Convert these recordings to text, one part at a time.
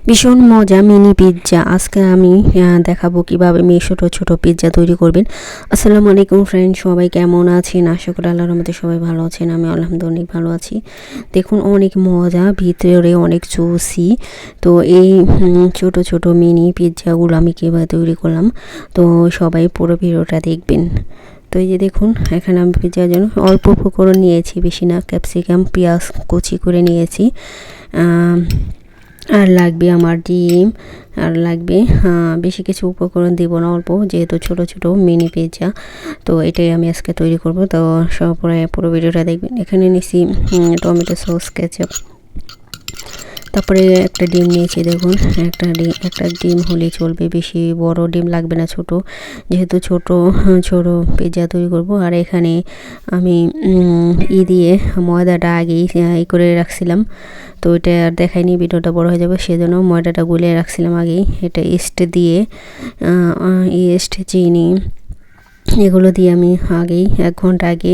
ভীষণ মজা mini pizza. আজকে আমি দেখাবো কিভাবে ছোট ছোট পিৎজা তৈরি করবেন। আসসালামু আলাইকুম ফ্রেন্ড, সবাই কেমন আছেন? আশা করি আল্লাহর রহমতে সবাই ভালো আছেন। আমি আলহামদুলিল্লাহ অনেক ভালো আছি। দেখুন অনেক মজা, ভিতরে অনেক জুসি। তো এই ছোট ছোট মিনি পিৎজাগুলো আমি কীভাবে তৈরি করলাম, তো সবাই পুরো ভিডিওটা দেখবেন। তো এই যে দেখুন, এখানে আমি পিৎজার জন্য অল্প উপকরণ নিয়েছি, বেশি না। ক্যাপসিকাম, পেঁয়াজ কুচি করে নিয়েছি, আর লাগবে আমার ডিম, আর লাগবে বেশি কিছু উপকরণ দেব না, অল্প, যেহেতু ছোট ছোট মিনি পিৎজা। তো এটাই আমি আজকে তৈরি করব। তো সব পুরো ভিডিওটা দেখবেন। এখানে নিয়েছি টমেটো সস, কেচাপ, তারপরে একটা ডিম নিয়েছি। দেখুন একটা ডিম হলেই চলবে, বেশি বড় ডিম লাগবে না, ছোট, যেহেতু ছোট পিৎজা তৈরি করব। আর এখানে আমি দিয়ে ময়দাটা আগেই করে রাখছিলাম। তো এটা আর দেখাইনি, ভিডিওটা বড় হয়ে যাবে, সেজন্য ময়দাটা গুলিয়ে রাখছিলাম আগেই। এটা ইস্ট দিয়ে, ইস্ট, চিনি, এগুলো দিয়ে আমি আগেই 1 ঘন্টা আগে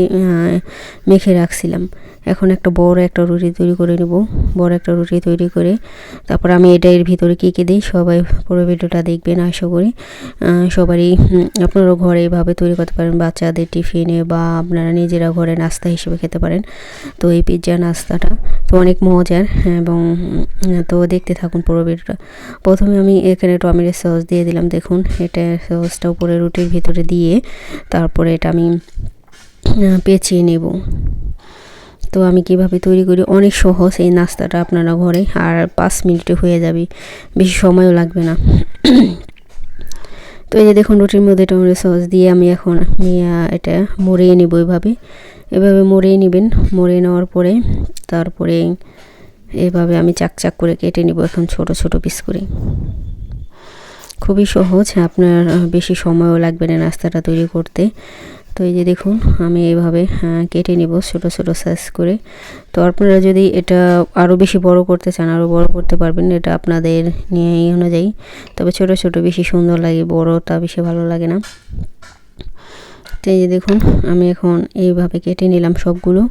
মেখে রাখছিলাম। এখন একটা বড় একটা রুটি তৈরি করে নেব। বড় একটা রুটি তৈরি করে তারপর আমি এর ভিতরে কী কী দিই, সবাই পুরো ভিডিওটা দেখবেন। আশা করি সবারই আপনারা ঘরে এভাবে তৈরি করতে পারেন, বাচ্চাদের টিফিনে, বা আপনারা নিজেরা ঘরে নাস্তা হিসেবে খেতে পারেন। তো এই পিৎজা নাস্তাটা তো অনেক মজার, এবং তো দেখতে থাকুন পুরো ভিডিওটা। প্রথমে আমি এখানে টমেটো সস দিয়ে দিলাম। দেখুন, এটা সসটা উপরে রুটির ভিতরে দিয়ে তারপরে এটা আমি পেঁচিয়ে নেব। তো আমি কিভাবে তৈরি করি, অনেক সহজ এই নাস্তাটা, আপনারা ঘরে আর 5 মিনিটে হয়ে যাবে, বেশি সময়ও লাগবে না। তো এই যে দেখুন, রুটির মধ্যে টমেটো সস দিয়ে আমি এখন এটা মরিয়ে নেব। এভাবে মরিয়ে নেবেন। মরিয়ে নেওয়ার পরে তারপরে এভাবে আমি চাক করে কেটে নেব এখন ছোট ছোট পিস করে। খুবই সহজ, আপনার বেশি সময়ও লাগবে না নাস্তাটা তৈরি করতে। তো এই যে দেখুন, আমি এইভাবে কেটে নিব ছোট ছোট সাইজ করে। তো আপনারা যদি এটা আরও বেশি বড় করতে চান, আরও বড় করতে পারবেন, এটা আপনাদের নিয়ে অনুযায়ী। তবে ছোট ছোট বেশি সুন্দর লাগে, বড়টা বেশি ভালো লাগে না। তো এই যে দেখুন, আমি এখন এইভাবে কেটে নিলাম সবগুলো।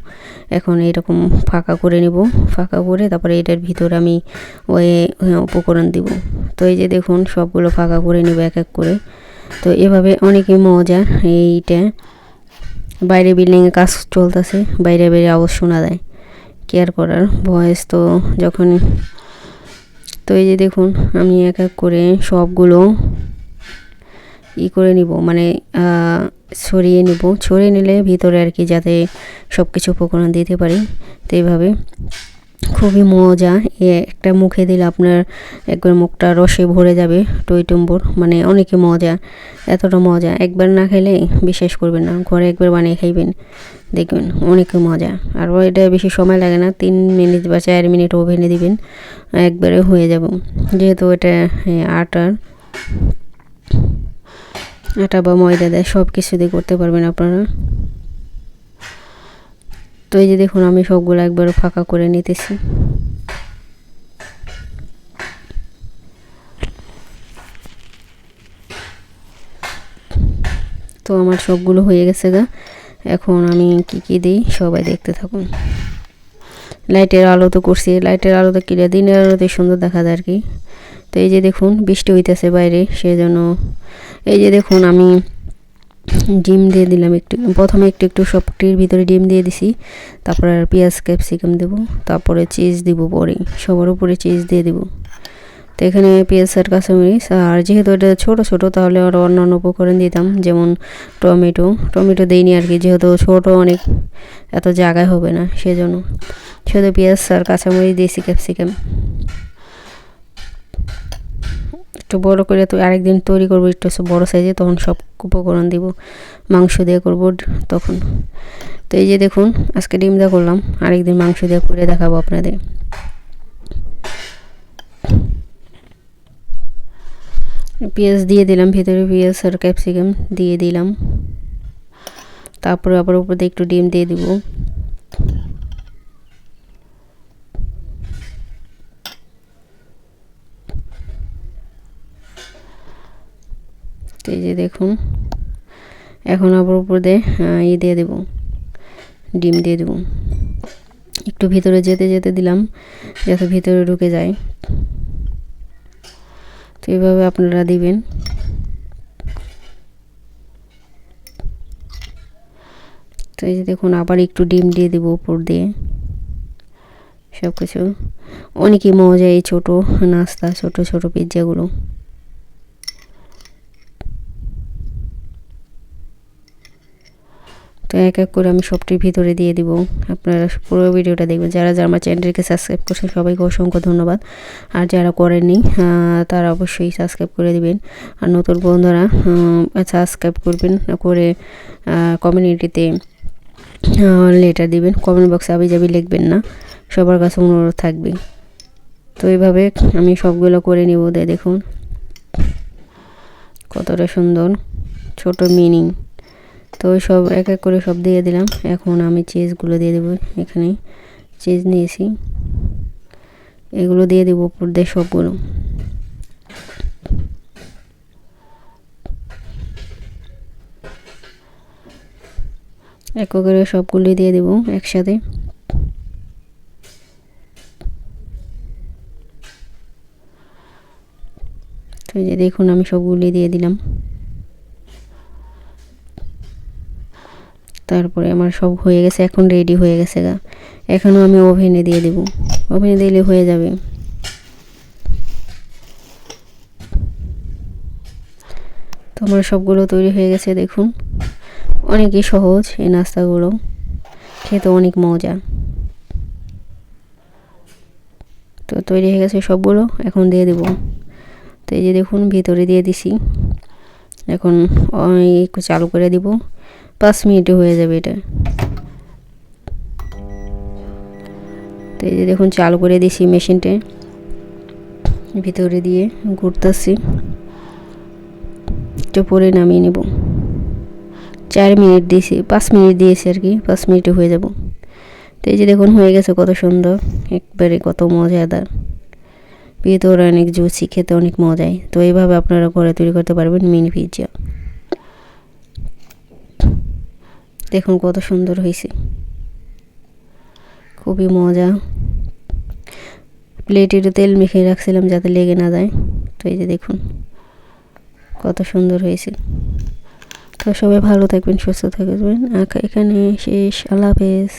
এখন এরকম ফাঁকা করে নেব। ফাঁকা করে তারপরে এটার ভিতরে আমি ওই উপকরণ দিব। তো এই যে দেখুন, সবগুলো ফাঁকা করে নেব এক এক করে। তো এভাবে অনেকই মজা। এইটা বাইরে বিল্ডিংয়ে কাজ চলতেছে, বাইরে আওয়াজ শোনা যায়, কেয়ার করার ভয়েস। তো যখন তো এই যে দেখুন, আমি এক এক করে সবগুলো করে নিব, মানে ছড়িয়ে নিলে ভিতরে আর কি, যাতে সব কিছু উপকরণ দিতে পারি। তো এইভাবে খুবই মজা। একটা মুখে দিলে আপনার একবার মুখটা রসে ভরে যাবে, টইটুম্বর, মানে অনেকই মজা। এতটা মজা একবার না খেলে বিশ্বাস করবেন না, ঘরে একবার বানিয়ে খাইবেন, দেখবেন অনেকই মজা। আর এটা বেশি সময় লাগে না, 3 মিনিট বা 4 মিনিট ওভেনে দিবেন, একবারে হয়ে যাব। যেহেতু এটা আটা বা ময়দা দেয়, সব কিছু দিয়ে করতে পারবেন আপনারা। তো এই যে দেখুন, আমি সবগুলো একবার ফাঁকা করে নিতেছি। তো আমার সবগুলো হয়ে গেছে গা। এখন আমি কি দিই সবাই দেখতে থাকুন। লাইটের আলো তো করছি, লাইটের আলো তো কিনে, দিনের আলোতে সুন্দর দেখা যায় আর কি। তো এই যে দেখুন, বৃষ্টি হইতেছে বাইরে, সেজন্য এই যে দেখুন, আমি ডিম দিয়ে দিলাম প্রথমে একটু সবটির ভিতরে ডিম দিয়ে দিছি। তারপর আর পেঁয়াজ, ক্যাপসিকাম দেবো, তারপরে চিজ দিব, পরে সবার উপরে চিজ দিয়ে দেবো। তো এখানে পেঁয়াজ আর কাঁচামরিচ, আর যেহেতু এটা ছোট ছোট, তাহলে আরও অন্যান্য উপকরণ দিতাম, যেমন টমেটো দিইনি আর কি, যেহেতু ছোট অনেক, এত জায়গায় হবে না, সেজন্য শুধু পেঁয়াজ আর কাঁচামরিচ দিয়েছি, ক্যাপসিকাম। একটু বড় করে তো আরেকদিন তৈরি করবো, একটু বড় সাইজে, তখন সব উপকরণ দিব, মাংস দিয়ে করবো তখন। তো এই যে দেখুন, আজকে ডিম দিয়ে করলাম, আরেকদিন মাংস দিয়ে করে দেখাবো আপনাদের। পেঁয়াজ দিয়ে দিলাম ভিতরে, পেঁয়াজ আর ক্যাপসিকাম দিয়ে দিলাম, তারপরে আবার উপর দিয়ে একটু ডিম দিয়ে দিব। তো এই যে দেখুন, এখন আবার উপর দিয়ে দিয়ে দেবো, ডিম দিয়ে দেবো। একটু ভিতরে যেতে দিলাম, যাতে ভিতরে ঢুকে যায়। তো এইভাবে আপনারা দিবেন। তো এই যে দেখুন আবার একটু ডিম দিয়ে দেবো উপর দিয়ে। সব কিছু অনেকই মজা এই ছোটো নাস্তা, ছোট ছোট পিৎজাগুলো। তো এক এক করে আমি সবটির ভিতরে দিয়ে দিব। আপনারা পুরো ভিডিওটা দেখবেন। যারা যারা আমার চ্যানেলটিকে সাবস্ক্রাইব করছেন সবাইকে অসংখ্য ধন্যবাদ। আর যারা করেননি তারা অবশ্যই সাবস্ক্রাইব করে দিবেন। আর নতুন বন্ধুরা সাবস্ক্রাইব করবেন, করে কমিউনিটিতে লেটার দিবেন। কমেন্ট বক্সে আবিজাবি লিখবেন না, সবার কাছে অনুরোধ থাকবে। তো এইভাবে আমি সবগুলো করে নিব। দেখুন কতটা সুন্দর ছোট মিনি। তো সব এক এক করে সব দিয়ে দিলাম। এখন আমি চিজগুলো দিয়ে দেবো। এখানে চিজ নিয়েছি, এগুলো দিয়ে দেবো উপর দিয়ে সবগুলো। এক করে সবগুলো দিয়ে দেবো একসাথে। তো এই যে দেখুন আমি সবগুলো দিয়ে দিলাম। তারপরে আমার সব হয়ে গেছে, এখন রেডি হয়ে গেছে গা। এখনও আমি ওভেনে দিয়ে দেব, ওভেনে দিলে হয়ে যাবে। তো আমার সবগুলো তৈরি হয়ে গেছে। দেখুন অনেকই সহজ এই নাস্তাগুলো, খেতে অনেক মজা। তো তৈরি হয়ে গেছে সবগুলো, এখন দিয়ে দেব। তো এই যে দেখুন ভিতরে দিয়ে দিছি। এখন একটু চালু করে দিব, 5 মিনিটে হয়ে যাবে এটা। তো এই যে দেখুন চালু করে দিছি মেশিনটা, ভিতরে দিয়ে ঘুরতেছি। এটা পরে নামিয়ে নেব। 4 মিনিট দিয়েছি, 5 মিনিট দিয়েছি আর কি, 5 মিনিটে হয়ে যাব। তো এই যে দেখুন হয়ে গেছে, কত সুন্দর, একবারে কত মজাদার, ভিতরে অনেক জুসি, খেতে অনেক মজায়। তো এইভাবে আপনারা ঘরে তৈরি করতে পারবেন মিনি পিৎজা। দেখুন কত সুন্দর হয়েছে, খুবই মজা। প্লেটে একটু তেল মেখে রাখছিলাম যাতে লেগে না যায়। তো এই যে দেখুন কত সুন্দর হয়েছে। তো সবাই ভালো থাকবেন, সুস্থ থাকবেন। এখানে শেষ। আল্লাহ হাফেজ।